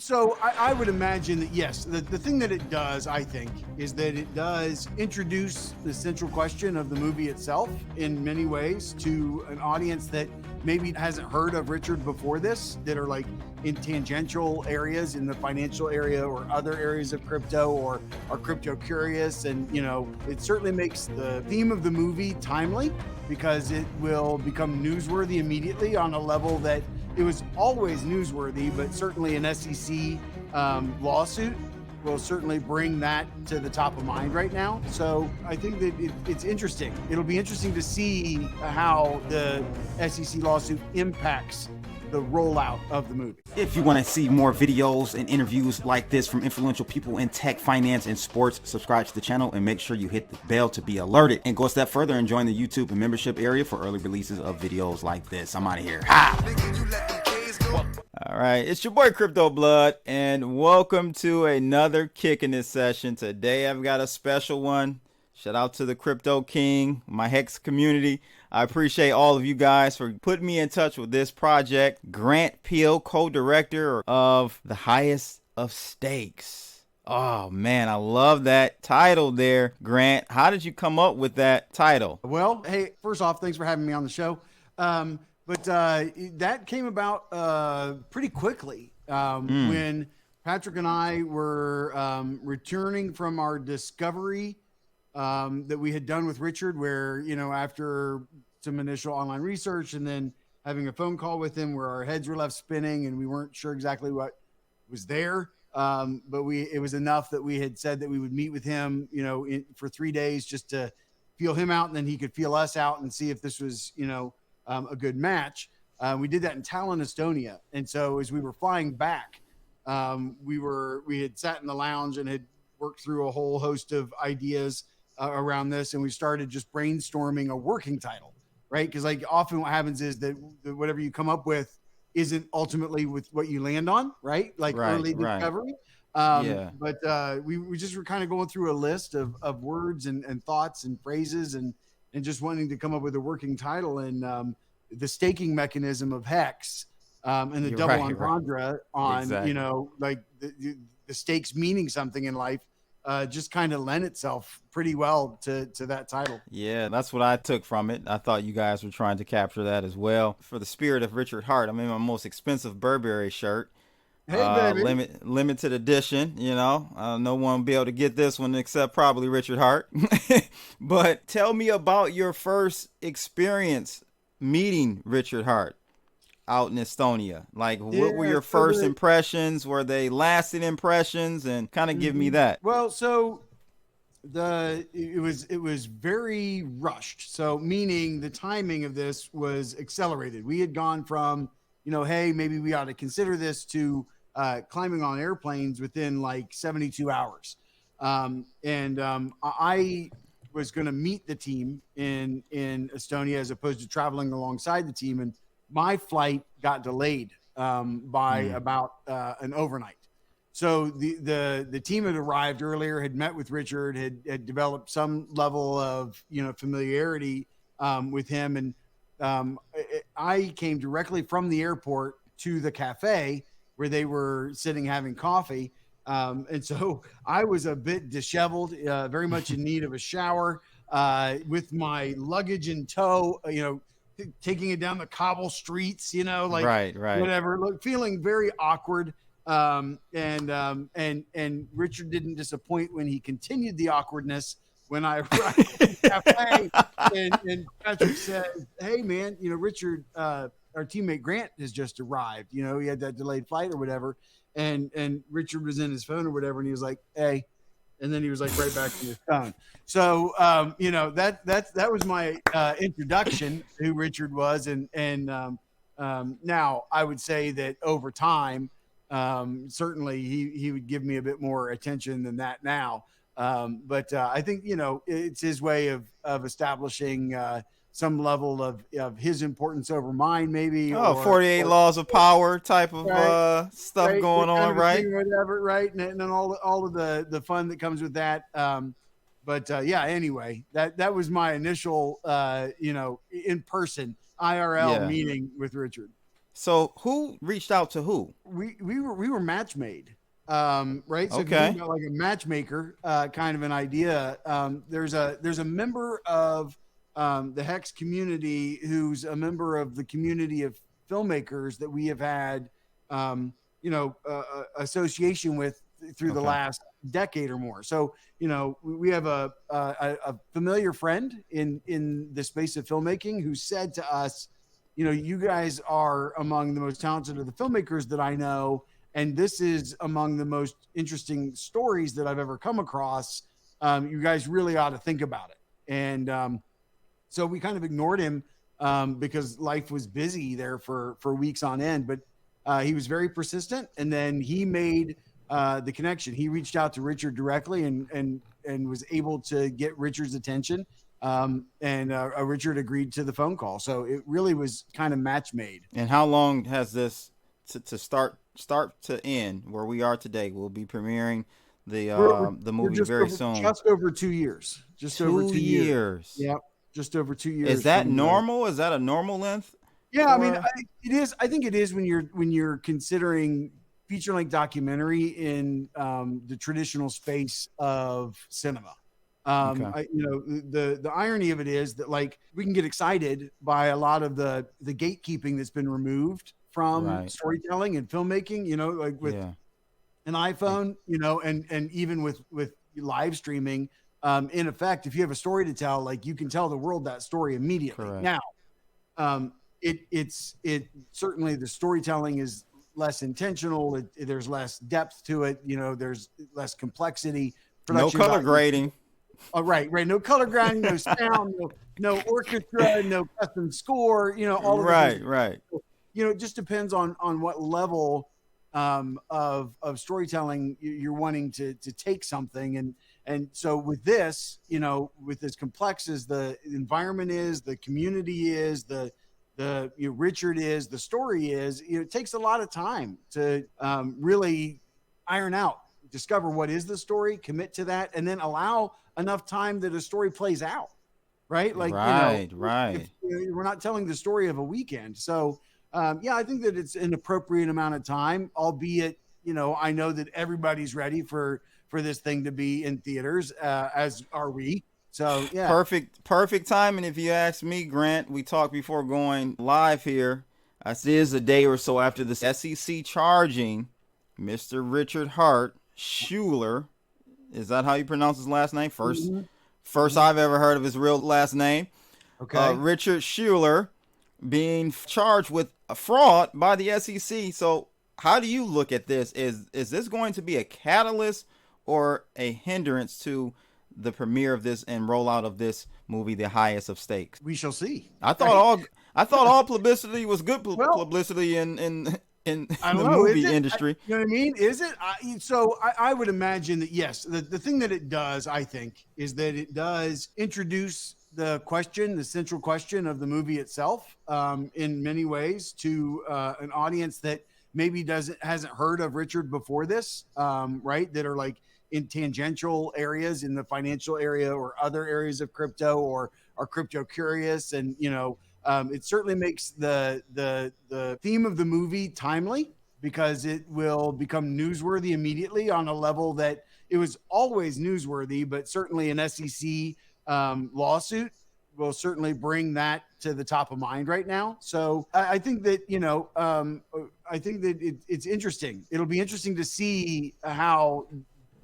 So I would imagine that, yes, the thing that it does, I think, is that it does introduce the central question of the movie itself in many ways to an audience that maybe hasn't heard of Richard before this, that are like in tangential areas in the financial area or other areas of crypto, or are crypto curious. And, it certainly makes the theme of the movie timely, because it will become newsworthy immediately on a level that it was always newsworthy, but certainly an SEC lawsuit will certainly bring that to the top of mind right now. So I think that it's interesting. It'll be interesting to see how the SEC lawsuit impacts the rollout of the movie. If you want to see more videos and interviews like this from influential people in tech, finance, and sports, subscribe to the channel and make sure you hit the bell to be alerted. And go a step further and join the YouTube and membership area for early releases of videos like this. I'm out of here. All right, it's your boy Crypto Blood, and welcome to another Kick in This session. Today I've got a special one. Shout out to the Crypto King, my Hex community. I appreciate all of you guys for putting me in touch with this project. Grant Peel, co-director of The Highest of Stakes. Oh man, I love that title there, Grant. How did you come up with that title? Well, hey, first off, thanks for having me on the show. But that came about pretty quickly when Patrick and I were returning from our discovery that we had done with Richard, where, after some initial online research and then having a phone call with him where our heads were left spinning and we weren't sure exactly what was there. But it was enough that we had said that we would meet with him, for 3 days just to feel him out, and then he could feel us out and see if this was, a good match. We did that in Tallinn, Estonia. And so as we were flying back, we had sat in the lounge and had worked through a whole host of ideas around this. And we started just brainstorming a working title, right? Because like often what happens is that whatever you come up with isn't ultimately with what you land on, right? Like early discovery. But we just were kind of going through a list of words and thoughts and phrases and just wanting to come up with a working title. And the staking mechanism of Hex and the double entendre on, exactly. Like the stakes meaning something in life just kind of lent itself pretty well to that title. Yeah, that's what I took from it. I thought you guys were trying to capture that as well. For the spirit of Richard Hart, I'm in my most expensive Burberry shirt. Hey, baby. Limited edition, no one will be able to get this one except probably Richard Hart. But tell me about your first experience meeting Richard Hart out in Estonia. Like, what were your first impressions? Were they lasting impressions? And kind of give me that. Well, so it was very rushed. So meaning the timing of this was accelerated. We had gone from, hey, maybe we ought to consider this, to climbing on airplanes within like 72 hours. I was going to meet the team in Estonia as opposed to traveling alongside the team. And my flight got delayed by about an overnight. So the team had arrived earlier, had met with Richard, had developed some level of, familiarity with him. And I came directly from the airport to the cafe where they were sitting having coffee. And so I was a bit disheveled, very much in need of a shower, with my luggage in tow, taking it down the cobble streets, whatever, feeling very awkward. And Richard didn't disappoint when he continued the awkwardness when I arrived at the cafe, and Patrick said, "Hey man, Richard, our teammate Grant has just arrived. He had that delayed flight or whatever." And Richard was in his phone or whatever, and he was like, "Hey," and then he was like right back to his phone. So that was my introduction to who Richard was, and now I would say that over time, certainly he would give me a bit more attention than that now. But I think it's his way of establishing some level of his importance over mine, maybe. 48 laws of power type of stuff going on, right? Whatever, right? And then all of the fun that comes with that. Anyway, that was my initial, in person IRL meeting with Richard. So who reached out to who? We were match made. Right. So if you Okay. think about like a matchmaker, kind of an idea, there's a member of the Hex community who's a member of the community of filmmakers that we have had, association with through the Okay. last decade or more. So, we have a familiar friend in the space of filmmaking who said to us, you guys are among the most talented of the filmmakers that I know, and this is among the most interesting stories that I've ever come across. You guys really ought to think about it. And so we kind of ignored him because life was busy there for weeks on end. But he was very persistent, and then he made the connection. He reached out to Richard directly and was able to get Richard's attention. And Richard agreed to the phone call. So it really was kind of match made. And how long has this to start to end where we are today? We'll be premiering the movie very soon. Just over 2 years. Just over 2 years. Yep. Just over 2 years. Is that normal? Is that a normal length? Yeah, I mean, it is. I think it is when you're considering feature-length documentary in the traditional space of cinema. Okay. The irony of it is that like we can get excited by a lot of the gatekeeping that's been removed from storytelling and filmmaking, like with an iPhone, and even with live streaming, in effect, if you have a story to tell, like you can tell the world that story immediately. Correct. Now, it's certainly the storytelling is less intentional. There's less depth to it. There's less complexity. No color grading. Oh, right. No color grading, no sound, no orchestra, no custom score. All of right. It just depends on what level of storytelling you're wanting to take something, and so with this, with as complex as the environment is, the community is, the Richard is, the story is, it takes a lot of time to really iron out, discover what is the story, commit to that, and then allow enough time that a story plays out. Right. Like, right. We're not telling the story of a weekend. So, I think that it's an appropriate amount of time, albeit, I know that everybody's ready for this thing to be in theaters, as are we. So, yeah. Perfect timing. If you ask me, Grant, we talked before going live here. This is a day or so after the SEC charging Mr. Richard Hart Schuler. Is that how you pronounce his last name? First I've ever heard of his real last name. Okay. Richard Schuler being charged with a fraud by the SEC. So how do you look at this? Is this going to be a catalyst or a hindrance to the premiere of this and rollout of this movie, The Highest of Stakes? We shall see. I thought all publicity was good publicity in the movie industry. You know what I mean? Is it? I would imagine that, yes. The thing that it does, I think, is that it does introduce the central question of the movie itself, in many ways, to an audience that maybe hasn't heard of Richard before this, right? That are like in tangential areas in the financial area or other areas of crypto, or are crypto curious, and it certainly makes the theme of the movie timely, because it will become newsworthy immediately on a level that it was always newsworthy, but certainly an SEC lawsuit will certainly bring that to the top of mind right now. So I think that, it's interesting. It'll be interesting to see how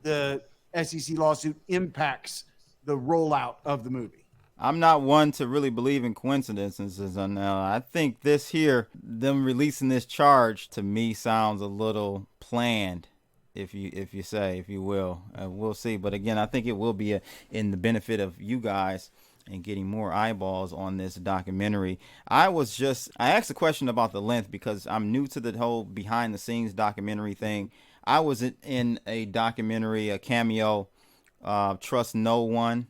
the SEC lawsuit impacts the rollout of the movie. I'm not one to really believe in coincidences on that. I think this here, them releasing this charge, to me sounds a little planned, if you will. We'll see. But again, I think it will be in the benefit of you guys and getting more eyeballs on this documentary. I asked a question about the length because I'm new to the whole behind the scenes documentary thing. I was in a documentary, a cameo, Trust No One.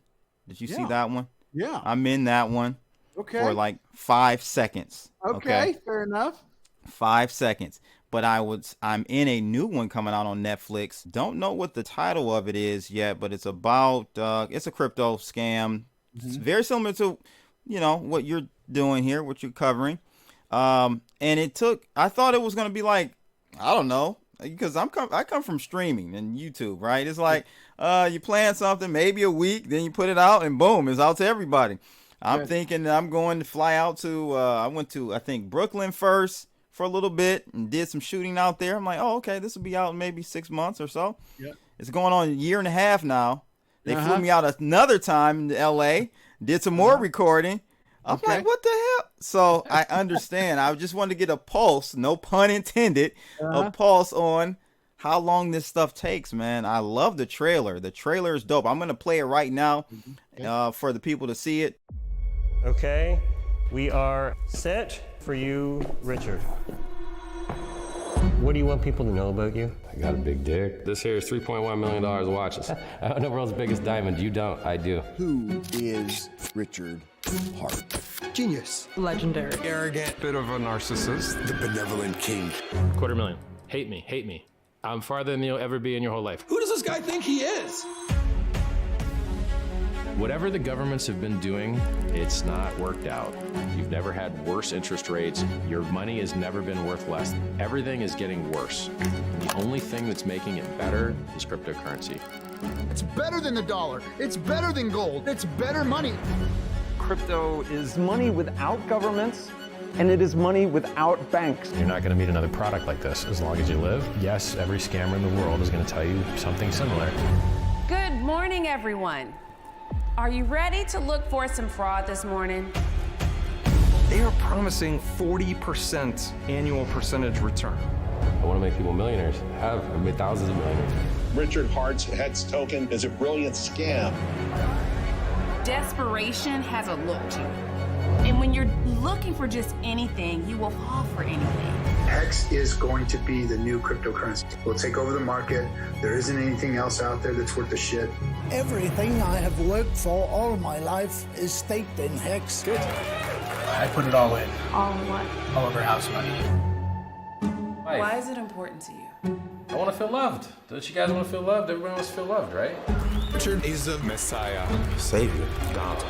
Did you see that one? Yeah. I'm in that one. Okay. For like 5 seconds. Okay, fair enough. 5 seconds. But I'm in a new one coming out on Netflix. Don't know what the title of it is yet, but it's about it's a crypto scam. Mm-hmm. It's very similar to what you're doing here, what you're covering. and I thought it was going to be like, I don't know, because I come from streaming and YouTube, right? It's like you plan something maybe a week, then you put it out, and boom, it's out to everybody. I'm thinking that I'm going to fly out to I went to, I think, Brooklyn first for a little bit and did some shooting out there. I'm like, oh, okay, this will be out in maybe 6 months or so. Yeah. It's going on a year and a half now. They flew me out another time to LA, did some more recording. I'm like, what the hell? So I understand. I just wanted to get a pulse, no pun intended, a pulse on how long this stuff takes, man. I love the trailer. The trailer is dope. I'm going to play it right now for the people to see it. Okay, we are set for you, Richard. What do you want people to know about you? I got a big dick. This here is $3.1 million of watches. I don't know the world's biggest diamond. You don't. I do. Who is Richard Hart? Genius. Legendary. Arrogant. Bit of a narcissist. The benevolent king. $250,000. Hate me. I'm farther than you'll ever be in your whole life. Who does this guy think he is? Whatever the governments have been doing, it's not worked out. You've never had worse interest rates. Your money has never been worth less. Everything is getting worse. The only thing that's making it better is cryptocurrency. It's better than the dollar. It's better than gold. It's better money. Crypto is money without governments, and it is money without banks. You're not going to meet another product like this as long as you live. Yes, every scammer in the world is going to tell you something similar. Good morning, everyone. Are you ready to look for some fraud this morning? They are promising 40% annual percentage return. I want to make people millionaires. I've made thousands of millionaires. Richard Hart's HEX token is a brilliant scam. Desperation has a look to it. And when you're looking for just anything, you will fall for anything. HEX is going to be the new cryptocurrency. We'll take over the market. There isn't anything else out there that's worth the shit. Everything I have worked for all my life is staked in HEX. Good. I put it all in. All in what? All of our house money. Why is it important to you? I want to feel loved. Don't you guys want to feel loved? Everyone wants to feel loved, right? Richard is the Messiah. Savior. God.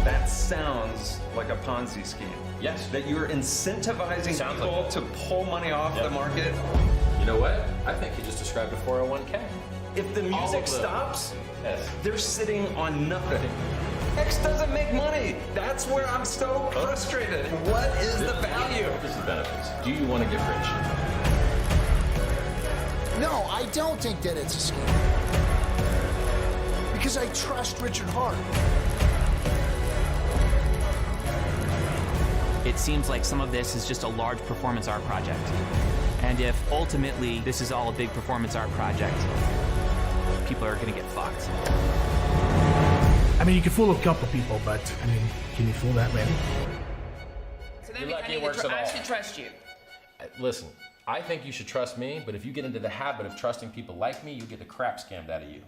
That sounds like a Ponzi scheme. Yes. That you're incentivizing people to pull money off the market. You know what? I think you just described a 401k. If the music stops, they're sitting on nothing. X doesn't make money. That's where I'm so frustrated. What is the value? This is benefits. Do you want to get rich? No, I don't think that it's a scheme. Because I trust Richard Hart. It seems like some of this is just a large performance art project. And if ultimately this is all a big performance art project, people are going to get fucked. I mean, you can fool a couple people, but I mean, can you fool that many? So that means I should trust you. Listen, I think you should trust me, but if you get into the habit of trusting people like me, you get the crap scammed out of you.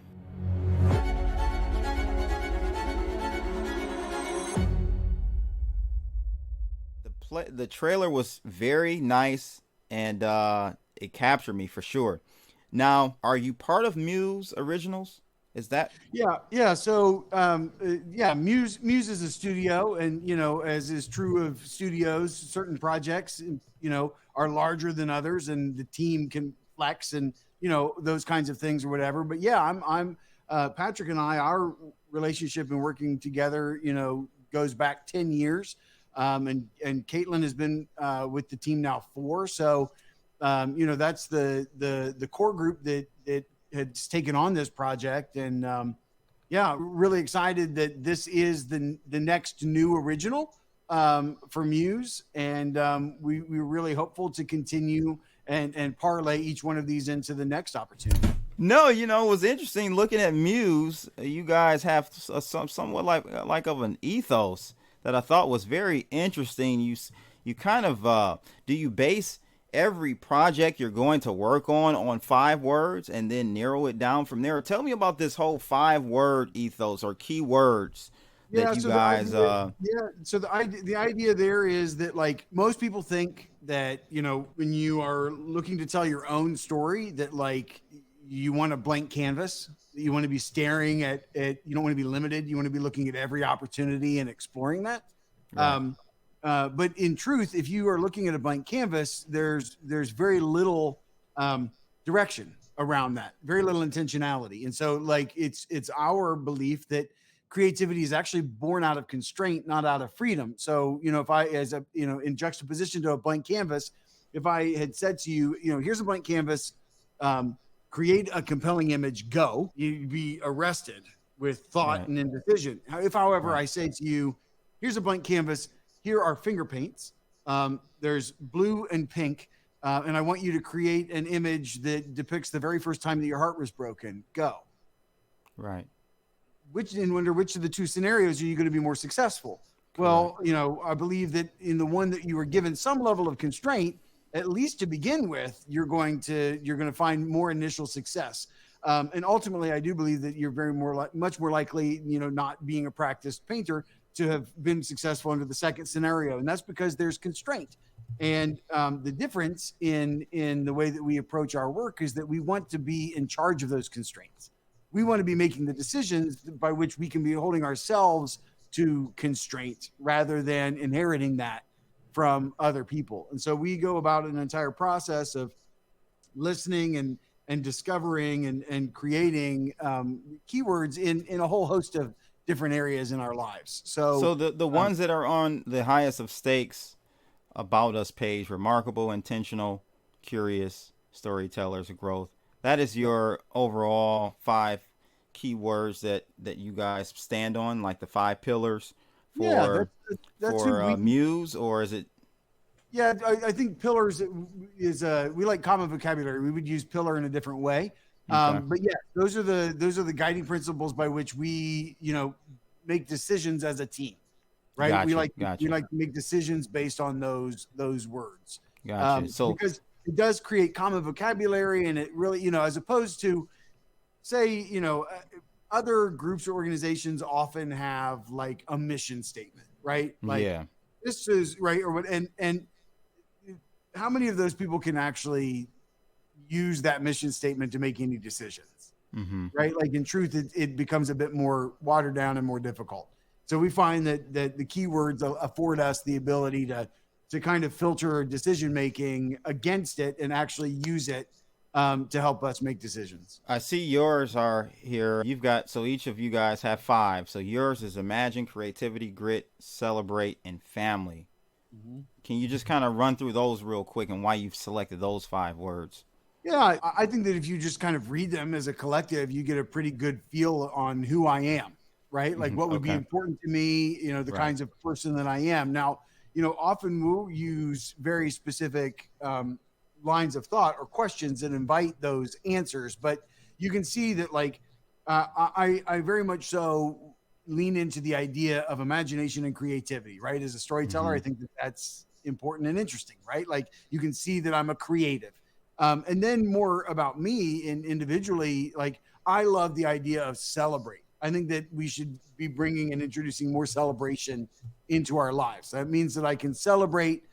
The trailer was very nice, and it captured me for sure. Now, are you part of Muse Originals? Is that? Yeah. So, Muse is a studio, and as is true of studios, certain projects, are larger than others, and the team can flex, and those kinds of things or whatever. But yeah, I'm Patrick and I, our relationship and working together, goes back 10 years. And Caitlin has been with the team now 4. So, that's the core group that has taken on this project. And really excited that this is the next new original for Muse. And we're really hopeful to continue and parlay each one of these into the next opportunity. No, it was interesting looking at Muse. You guys have somewhat like of an ethos that I thought was very interesting. You kind of do you base every project you're going to work on 5 words and then narrow it down from there? Tell me about this whole 5-word ethos or keywords that you guys. So the idea there is that, like, most people think that when you are looking to tell your own story, that like you want a blank canvas. You want to be staring at you don't want to be limited. You want to be looking at every opportunity and exploring that. Right. But in truth, if you are looking at a blank canvas, there's very little direction around that, very little intentionality. And so like it's our belief that creativity is actually born out of constraint, not out of freedom. So, if I, as a, in juxtaposition to a blank canvas, if I had said to you, here's a blank canvas, create a compelling image, go, you'd be arrested with thought and indecision. If, however, I say to you, here's a blank canvas, here are finger paints, there's blue and pink, and I want you to create an image that depicts the very first time that your heart was broken, go. Right. Under which of the two scenarios are you going to be more successful? Well, I believe that in the one that you were given some level of constraint, at least to begin with, you're going to find more initial success. And ultimately, I do believe that you're much more likely, not being a practiced painter, to have been successful under the second scenario. And that's because there's constraint. And the difference in the way that we approach our work is that we want to be in charge of those constraints. We want to be making the decisions by which we can be holding ourselves to constraint rather than inheriting that from other people. And so we go about an entire process of listening and discovering and creating keywords in a whole host of different areas in our lives. So the ones that are on the highest of stakes about us page, remarkable, intentional, curious, storytellers, growth. That is your overall 5 keywords that you guys stand on, like the 5 pillars for Muse, or is it? Yeah, I think pillars is we like common vocabulary. We would use pillar in a different way. But yeah, those are the guiding principles by which we, make decisions as a team, right? Gotcha, we like to make decisions based on those words. Gotcha. Because it does create common vocabulary, and it really, as opposed to, say, other groups or organizations often have like a mission statement, right? Like, this is right, or what, and how many of those people can actually use that mission statement to make any decisions, right? Like in truth, it becomes a bit more watered down and more difficult. So we find that the keywords afford us the ability to kind of filter decision-making against it and actually use it to help us make decisions. I see yours are here. So each of you guys have 5. So yours is imagine, creativity, grit, celebrate, and family. Can you just kind of run through those real quick and why you've selected those 5 words? Yeah, I think that if you just kind of read them as a collective, you get a pretty good feel on who I am, right? Like what would be important to me, the kinds of person that I am. Now, often we'll use very specific lines of thought or questions that invite those answers, but you can see that like I very much so lean into the idea of imagination and creativity, right? As a storyteller, I think that that's important and interesting, right? Like you can see that I'm a creative. And then more about me and individually, like I love the idea of celebrate. I think that we should be bringing and introducing more celebration into our lives. That means that I can celebrate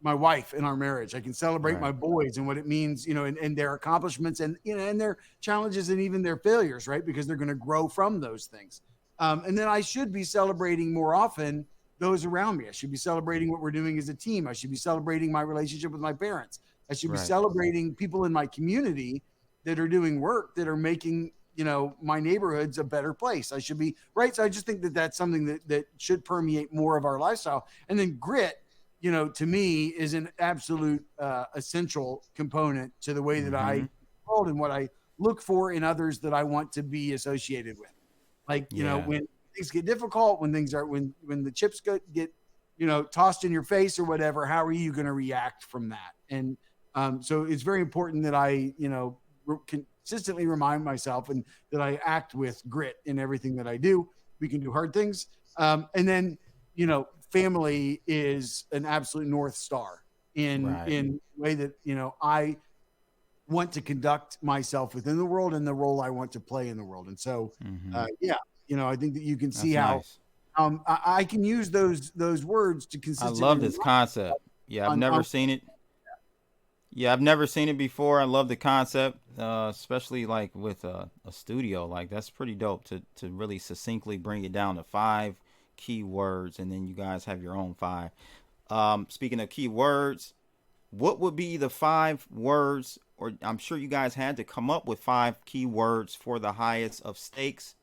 my wife in our marriage. I can celebrate my boys and what it means, and their accomplishments and, and their challenges and even their failures, right? Because they're going to grow from those things. And then I should be celebrating more often those around me. I should be celebrating what we're doing as a team. I should be celebrating my relationship with my parents. I should be celebrating people in my community that are doing work that are making, my neighborhoods a better place. I should be right. So I just think that that's something that should permeate more of our lifestyle. And then grit, to me is an absolute essential component to the way that I hold and what I look for in others that I want to be associated with. Like, when things get difficult, when the chips get, tossed in your face or whatever, how are you going to react from that? And so it's very important that I, consistently remind myself and that I act with grit in everything that I do. We can do hard things. And then, family is an absolute North Star in the way that, I want to conduct myself within the world and the role I want to play in the world. And so, I think that you can see how I can use those words to consistently. I love this concept. Yeah, I've never seen it. Yeah, I've never seen it before. I love the concept, especially like with a studio. Like that's pretty dope to really succinctly bring it down to 5 key words, and then you guys have your own 5. Speaking of keywords, what would be the 5 words, or I'm sure you guys had to come up with 5 keywords for the highest of stakes.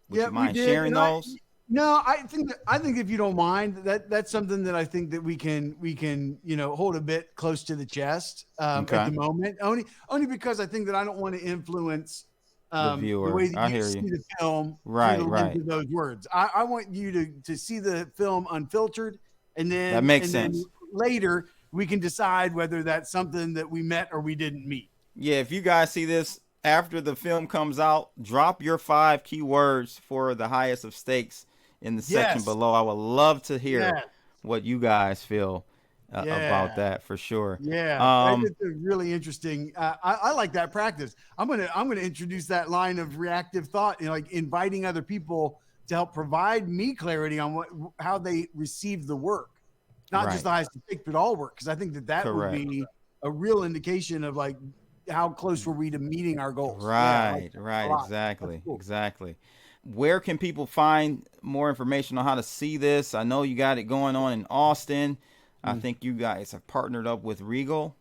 Would you mind sharing those? No, I think if you don't mind, that's something that I think that we can hold a bit close to the chest at the moment. Only because I think that I don't want to influence the viewer. The way that I you hear see you. the film Right. those words. I want you to see the film unfiltered, and then that makes sense. Then later we can decide whether that's something that we met or we didn't meet. Yeah, if you guys see this after the film comes out, drop your 5 keywords for the highest of stakes in the section below. I would love to hear what you guys feel about that for sure. Yeah, it's really interesting. I like that practice. I'm gonna introduce that line of reactive thought, like inviting other people to help provide me clarity on how they receive the work, not just the highest of stakes, but all work. Because I think that would be a real indication of like how close were we to meeting our goals. Right, exactly. Where can people find more information on how to see this? I know you got it going on in Austin. I think you guys have partnered up with Regal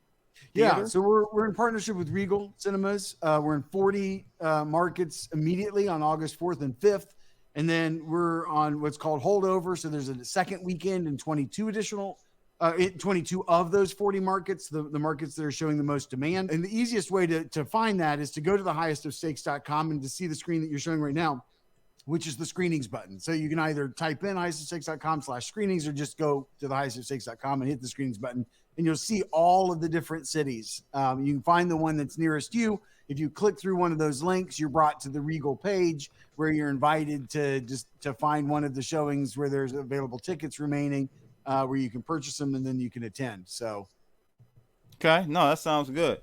Theater. Yeah, so we're in partnership with Regal Cinemas. We're in 40 markets immediately on August 4th and 5th. And then we're on what's called holdover. So there's a second weekend in 22 of those 40 markets, the markets that are showing the most demand. And the easiest way to find that is to go to thehighestofstakes.com and to see the screen that you're showing right now, which is the screenings button. So you can either type in highestofstakes.com/screenings or just go to thehighestofstakes.com and hit the screenings button, and you'll see all of the different cities. You can find the one that's nearest you. If you click through one of those links, you're brought to the Regal page where you're invited to find one of the showings where there's available tickets remaining, where you can purchase them and then you can attend. So, okay, no, that sounds good.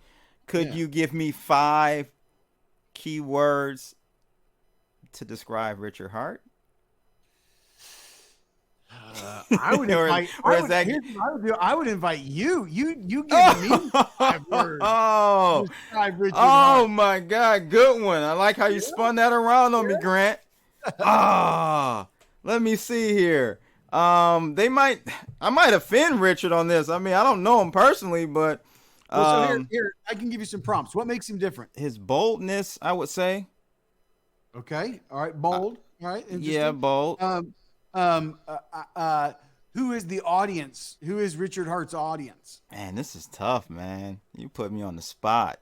Could you give me 5 keywords to describe Richard Hart? I would invite you. You give me 5 words. Oh my God, good one. I like how you spun that around on me, Grant. Let me see here. I might offend Richard on this. I mean, I don't know him personally, but so here I can give you some prompts. What makes him different? His boldness, I would say. Okay. All right. Bold. All right. Yeah, bold. Who is the audience? Who is Richard Hart's audience? Man, this is tough, man. You put me on the spot.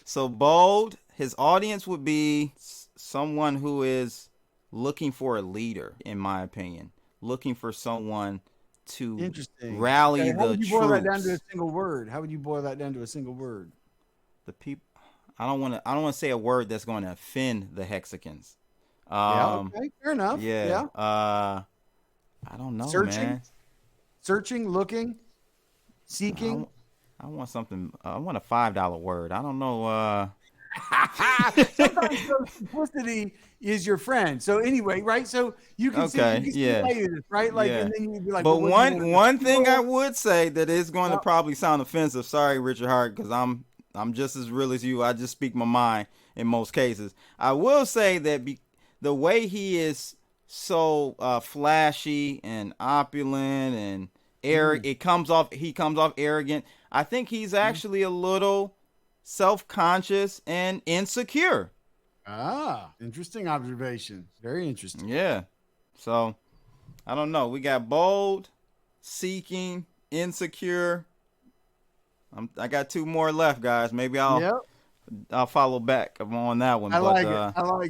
So bold, his audience would be someone who is looking for a leader, in my opinion. Looking for someone to rally the troops. How would you boil that down to a single word? How would you boil that down to a single word? The people. I don't want to say a word that's going to offend the Hexicans. Okay, fair enough. Yeah. I don't know, man. Searching, looking, seeking. I want something. I want a $5 word. I don't know. Sometimes simplicity is your friend. So anyway, right? So you can see layers, right? Like, and then you'd be like. But one thing I would say that is going to probably sound offensive. Sorry, Richard Hart, because I'm just as real as you. I just speak my mind in most cases. I will say that the way he is so flashy and opulent and he comes off arrogant. I think he's actually a little self-conscious and insecure. Interesting observation. Very interesting. Yeah. So I don't know. We got bold, seeking, insecure. I got 2 more left, guys. Maybe I'll follow back on that one. I like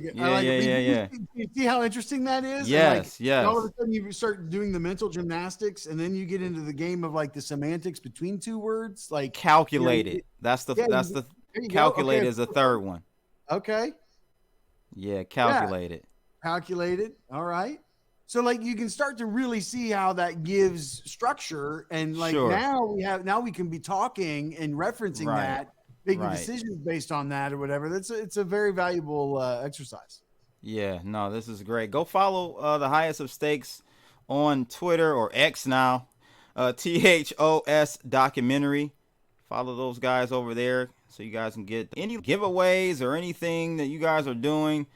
it. Yeah. You see how interesting that is? Yes. All of a sudden you start doing the mental gymnastics, and then you get into the game of like the semantics between 2 words, like calculated. That's the calculate is the third one. Okay. Yeah, calculated. Calculated. All right. So like you can start to really see how that gives structure, and like now we can be talking and referencing that, making decisions based on that or whatever. It's a very valuable exercise. Yeah, no, this is great. Go follow the Highest of Stakes on Twitter or X now, THOS documentary. Follow those guys over there so you guys can get any giveaways or anything that you guys are doing.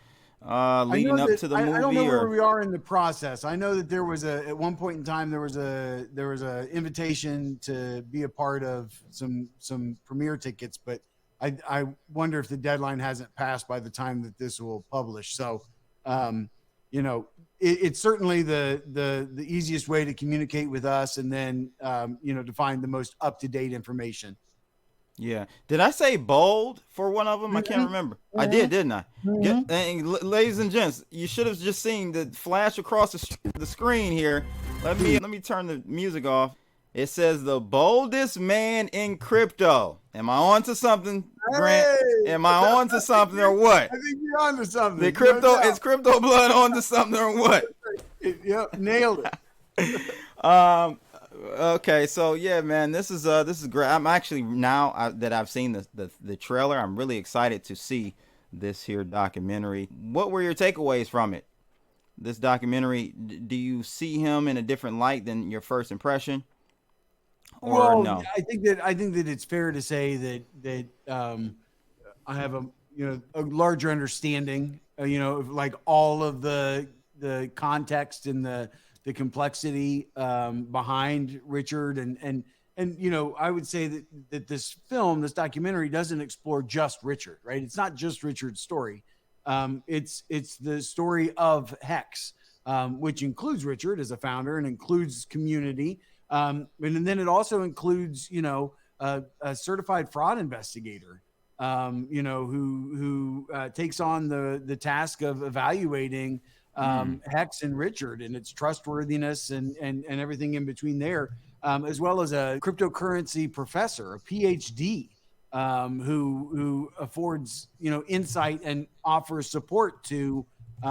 leading up to the movie? I don't know where or? we are in the process. I know that there was at one point in time there was a invitation to be a part of some premiere tickets, but I wonder if the deadline hasn't passed by the time that this will publish. So, it's certainly the easiest way to communicate with us, and then to find the most up-to-date information. Yeah. Did I say bold for one of them? I can't remember. I did, didn't I? Ladies and gents, you should have just seen the flash across the screen here. Let me turn the music off. It says the boldest man in crypto. Am I on to something, Grant? Hey! Am I on to something or what? I think you're on to something. Is Crypto Blood on to something or what? Yep, nailed it. Okay, so yeah, man, this is great. I'm actually that I've seen the trailer, I'm really excited to see this here documentary. What were your takeaways from it? This documentary, do you see him in a different light than your first impression? Or no? I think that it's fair to say that I have a larger understanding, of like all of the context and the complexity behind Richard and I would say that this documentary doesn't explore just Richard, right? It's not just Richard's story. It's the story of Hex, which includes Richard as a founder and includes community. And then it also includes, a certified fraud investigator, who takes on the task of evaluating Hex and Richard and its trustworthiness and everything in between there, as well as a cryptocurrency professor, a PhD, who affords, insight and offers support to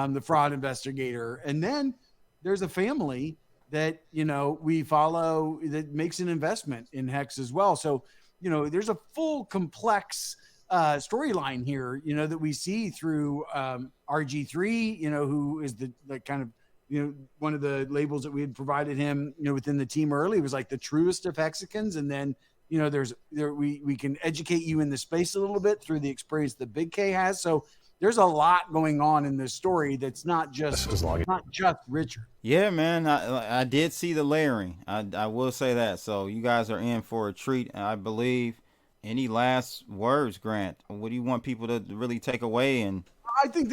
the fraud investigator. And then there's a family that, we follow that makes an investment in Hex as well. So, there's a full complex storyline here, that we see through RG3, who is the kind of, one of the labels that we had provided him, within the team early. It was like the truest of Hexicans. And then, we can educate you in the space a little bit through the experience that Big K has. So there's a lot going on in this story that's not just Richard. Yeah, man, I did see the layering. I will say that. So you guys are in for a treat, I believe. Any last words, Grant? What do you want people to really take away? And I think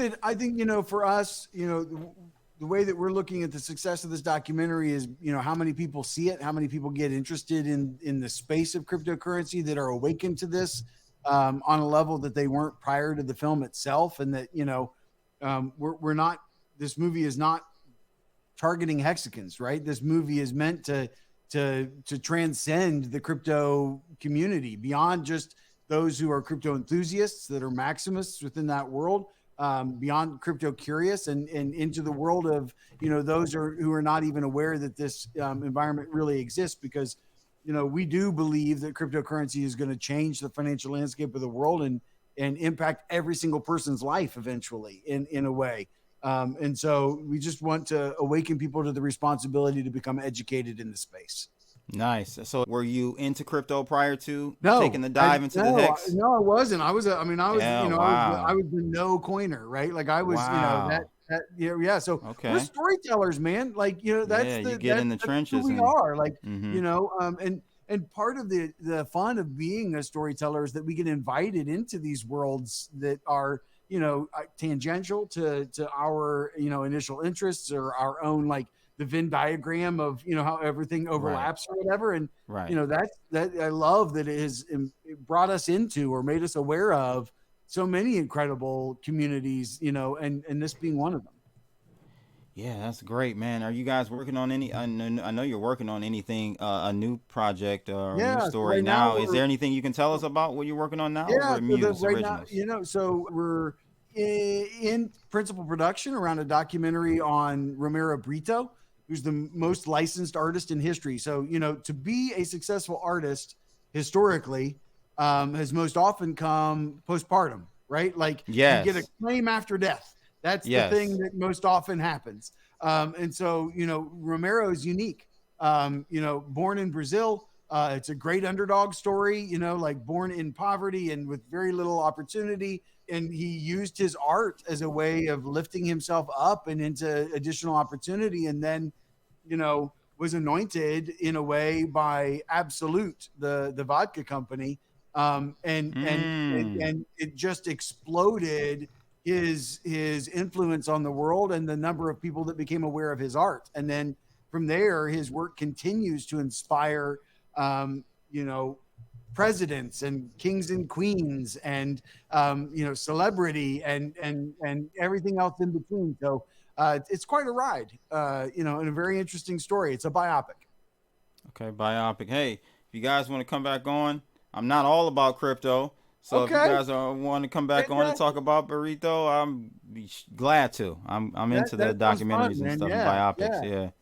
for us, the way that we're looking at the success of this documentary is, how many people see it, how many people get interested in the space of cryptocurrency that are awakened to this on a level that they weren't prior to the film itself. And that, we're not, this movie is not targeting Hexicans, right? This movie is meant to transcend the crypto community beyond just those who are crypto enthusiasts that are maximists within that world, beyond crypto curious and into the world of, those who are not even aware that this environment really exists, because, we do believe that cryptocurrency is going to change the financial landscape of the world and impact every single person's life eventually in a way. And so we just want to awaken people to the responsibility to become educated in the space. Nice. So were you into crypto prior to taking the dive into the Hex? No, I wasn't. I was the no coiner, right? Like I was, So we're storytellers, man. Like, that's you get in the trenches. Who we are. Like, and part of the fun of being a storyteller is that we get invited into these worlds that are, tangential to our, initial interests or our own, like the Venn diagram of, how everything overlaps or whatever. And, that I love that it has brought us into or made us aware of so many incredible communities, and this being one of them. Yeah, that's great, man. Are you guys working on any? I know you're working on anything, a new project or a new story now. Is there anything you can tell us about what you're working on now? Yeah, now, so we're in principal production around a documentary on Romero Brito, who's the most licensed artist in history. So, to be a successful artist historically has most often come postpartum, right? Like you get a claim after death. That's the thing that most often happens. And so, Romero is unique. Born in Brazil, It's a great underdog story, you know, like born in poverty and with very little opportunity. And he used his art as a way of lifting himself up and into additional opportunity. And then, you know, was anointed in a way by Absolute, the vodka company. And it just exploded his influence on the world and the number of people that became aware of his art. And then from there, his work continues to inspire, you know, presidents and kings and queens and, you know, celebrity and everything else in between. So it's quite a ride, you know, and a very interesting story. It's a biopic. Okay, biopic. Hey, if you guys want to come back on, I'm not all about crypto. So if you guys want to come back on and talk about Burrito, I'm glad to. I'm into the documentaries and stuff, and biopics.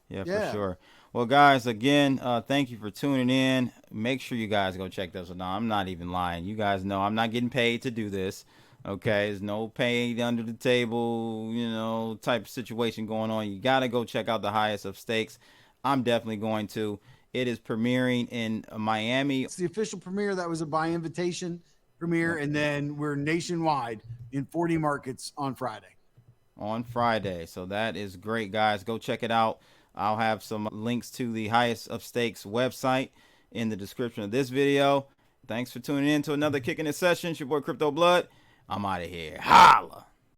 Yeah, for sure. Well, guys, again, thank you for tuning in. Make sure you guys go check those out. No, I'm not even lying. You guys know I'm not getting paid to do this. Okay, there's no paid under the table, you know, type of situation going on. You got to go check out the highest of stakes. I'm definitely going to. It is premiering in Miami. It's the official premiere. That was a by invitation premiere. And then we're nationwide in 40 markets on Friday. So that is great, guys. Go check it out. I'll have some links to the highest of stakes website in the description of this video. Thanks for tuning in to another Kicking It session. It's your boy Crypto Blood. I'm out of here. Holla.